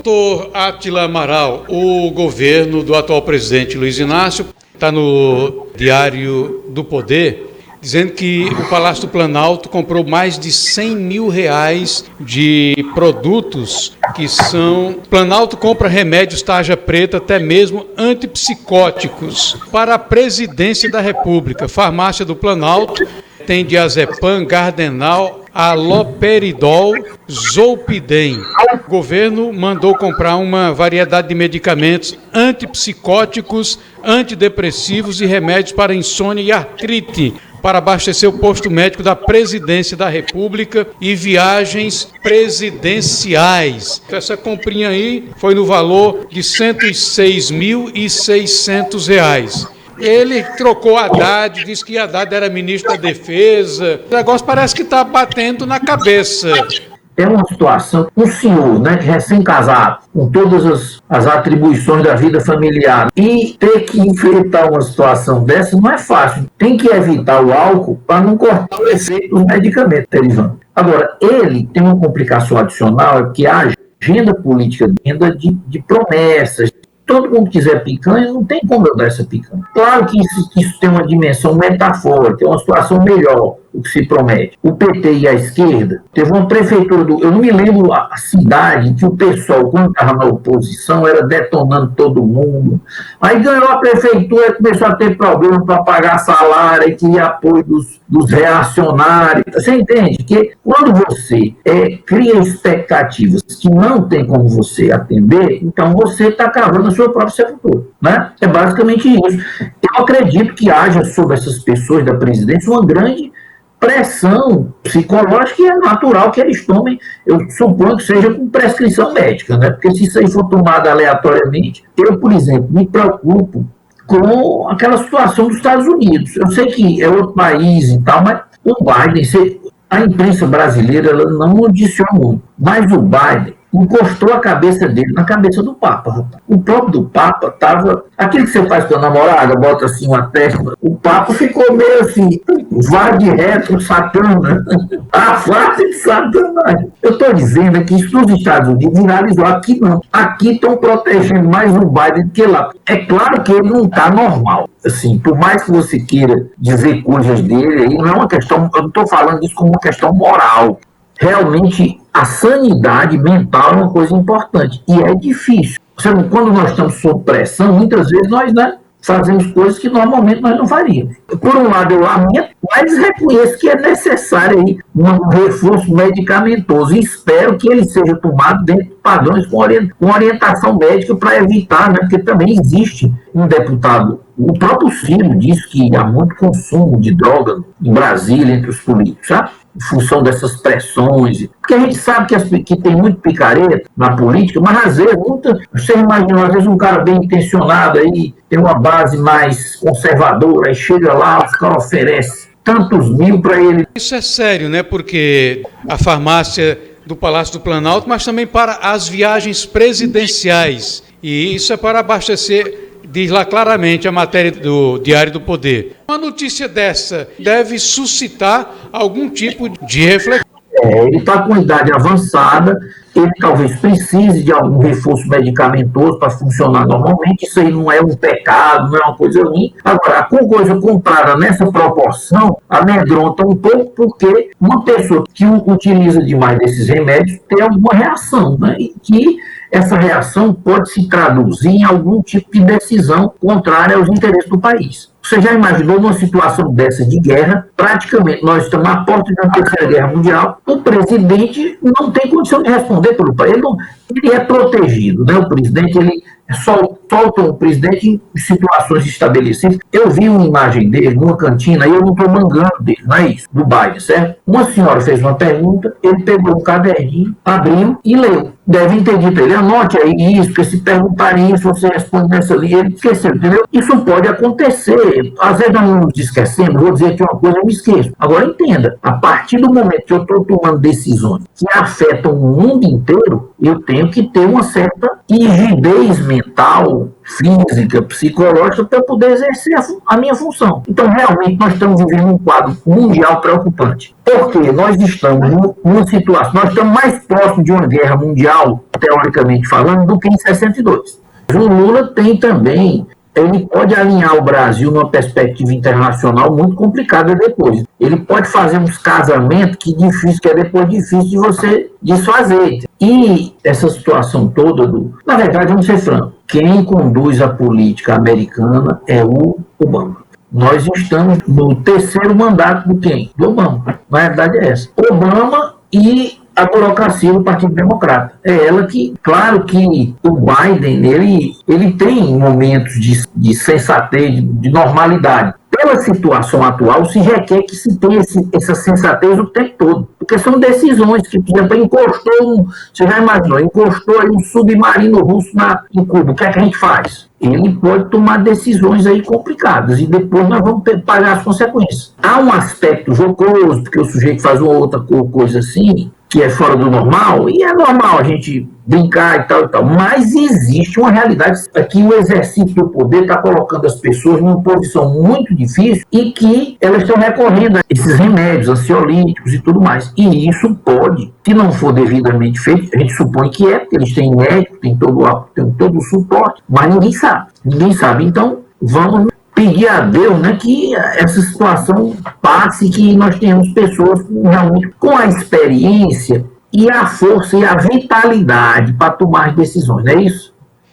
Doutor Átila Amaral, o governo do atual presidente Luiz Inácio está no Diário do Poder dizendo que o Palácio do Planalto comprou mais de R$100 mil de produtos que são... Planalto compra remédios tarja preta, até mesmo antipsicóticos, para a presidência da República. Farmácia do Planalto tem diazepam, Gardenal, aloperidol, zolpidem. O governo mandou comprar uma variedade de medicamentos antipsicóticos, antidepressivos e remédios para insônia e artrite, para abastecer o posto médico da presidência da República e viagens presidenciais. Essa comprinha aí foi no valor de R$106.600. Ele trocou Haddad, disse que Haddad era ministro da Defesa. O negócio parece que está batendo na cabeça. É uma situação, um senhor, né, recém-casado, com todas as atribuições da vida familiar, e ter que enfrentar uma situação dessa não é fácil. Tem que evitar o álcool para não cortar o efeito dos medicamentos, Terivan. Agora, ele tem uma complicação adicional, é que a agenda política de promessas. Todo mundo quiser picanha, não tem como eu dar essa picanha. Claro que isso tem uma dimensão metafórica, é uma situação melhor, o que se promete. O PT e a esquerda, teve uma prefeitura, eu não me lembro a cidade, que o pessoal, quando estava na oposição, era detonando todo mundo. Aí ganhou a prefeitura, começou a ter problema para pagar salário, e queria apoio dos reacionários. Você entende que quando você cria expectativas que não tem como você atender, então você está cavando a sua própria sepultura, né? É basicamente isso. Eu acredito que haja sobre essas pessoas da presidência uma grande pressão psicológica e é natural que eles tomem, eu suponho que seja com prescrição médica, né? Porque se isso aí for tomado aleatoriamente, eu, por exemplo, me preocupo com aquela situação dos Estados Unidos. Eu sei que é outro país e tal, mas o Biden, a imprensa brasileira ela não noticiou muito, mas o Biden encostou a cabeça dele na cabeça do Papa, rapaz. O próprio do Papa estava... Aquilo que você faz com a namorada, bota assim uma testa. O Papa ficou meio assim, vá de reto, Satana. A face de Satanás. Eu estou dizendo que isso nos Estados Unidos viralizou. Aqui não. Aqui estão protegendo mais o Biden do que lá. É claro que ele não está normal. Assim, por mais que você queira dizer coisas dele, aí não é uma questão... Eu não estou falando isso como uma questão moral. Realmente, a sanidade mental é uma coisa importante. E é difícil. Quando nós estamos sob pressão, muitas vezes nós fazemos coisas que normalmente nós não faríamos. Por um lado, eu lamento, mas reconheço que é necessário aí um reforço medicamentoso. E espero que ele seja tomado dentro de padrões com orientação médica para evitar, né? Porque também existe um deputado, o próprio Ciro disse que há muito consumo de droga em Brasília entre os políticos, sabe? Em função dessas pressões. Porque a gente sabe que tem muito picareta na política, mas às vezes, você imagina, às vezes um cara bem intencionado aí, tem uma base mais conservadora, aí chega lá, os caras oferecem tantos mil para ele. Isso é sério, né? Porque a farmácia do Palácio do Planalto, mas também para as viagens presidenciais. E isso é para abastecer... Diz lá claramente a matéria do Diário do Poder. Uma notícia dessa deve suscitar algum tipo de reflexão. Ele está com idade avançada, ele talvez precise de algum reforço medicamentoso para funcionar normalmente. Isso aí não é um pecado, não é uma coisa ruim. Agora, com coisa comprada nessa proporção, amedronta um pouco, porque uma pessoa que utiliza demais desses remédios tem alguma reação, né? E que essa reação pode se traduzir em algum tipo de decisão contrária aos interesses do país. Você já imaginou numa situação dessa de guerra? Praticamente nós estamos à porta de uma terceira guerra mundial. O presidente não tem condição de responder pelo país. Ele é protegido, né? O presidente, ele solta o presidente em situações estabelecidas. Eu vi uma imagem dele numa cantina, e eu não estou mangando dele, não é isso? Do Biden, certo? Uma senhora fez uma pergunta, ele pegou um caderninho, abriu e leu. Deve ter dito ele, anote aí isso, porque se perguntarem isso, você responde nessa linha, ele esqueceu, entendeu? Isso pode acontecer. Às vezes nós não nos esquecemos, vou dizer aqui uma coisa, eu me esqueço. Agora entenda, a partir do momento que eu estou tomando decisões que afetam o mundo inteiro, eu tenho tenho que ter uma certa rigidez mental, física, psicológica para poder exercer a minha função. Então, realmente, nós estamos vivendo um quadro mundial preocupante. Porque nós estamos numa situação, nós estamos mais próximos de uma guerra mundial, teoricamente falando, do que em 62. O Lula tem também, ele pode alinhar o Brasil numa perspectiva internacional muito complicada depois. Ele pode fazer uns casamentos que é depois difícil de você desfazer. E essa situação toda, na verdade, vamos ser francos, quem conduz a política americana é o Obama. Nós estamos no terceiro mandato do quem? Do Obama. Na verdade é essa. Obama e a burocracia do Partido Democrata. É ela que, claro que o Biden, ele tem momentos de sensatez, de normalidade. Pela situação atual, se requer que se tenha essa sensatez o tempo todo. Porque são decisões que, por exemplo, você já imaginou, encostou aí um submarino russo em Cuba. O que é que a gente faz? Ele pode tomar decisões aí complicadas e depois nós vamos pagar as consequências. Há um aspecto jocoso, porque o sujeito faz uma outra coisa assim, que é fora do normal, e é normal a gente brincar e tal, mas existe uma realidade que o exercício do poder está colocando as pessoas numa posição muito difícil e que elas estão recorrendo a esses remédios ansiolíticos e tudo mais. E isso pode, se não for devidamente feito, a gente supõe que é, porque eles têm médico, tem todo o suporte, mas ninguém sabe. Então, vamos pedir a Deus, né, que essa situação passe, que nós tenhamos pessoas realmente com a experiência e a força e a vitalidade para tomar as decisões, não é isso?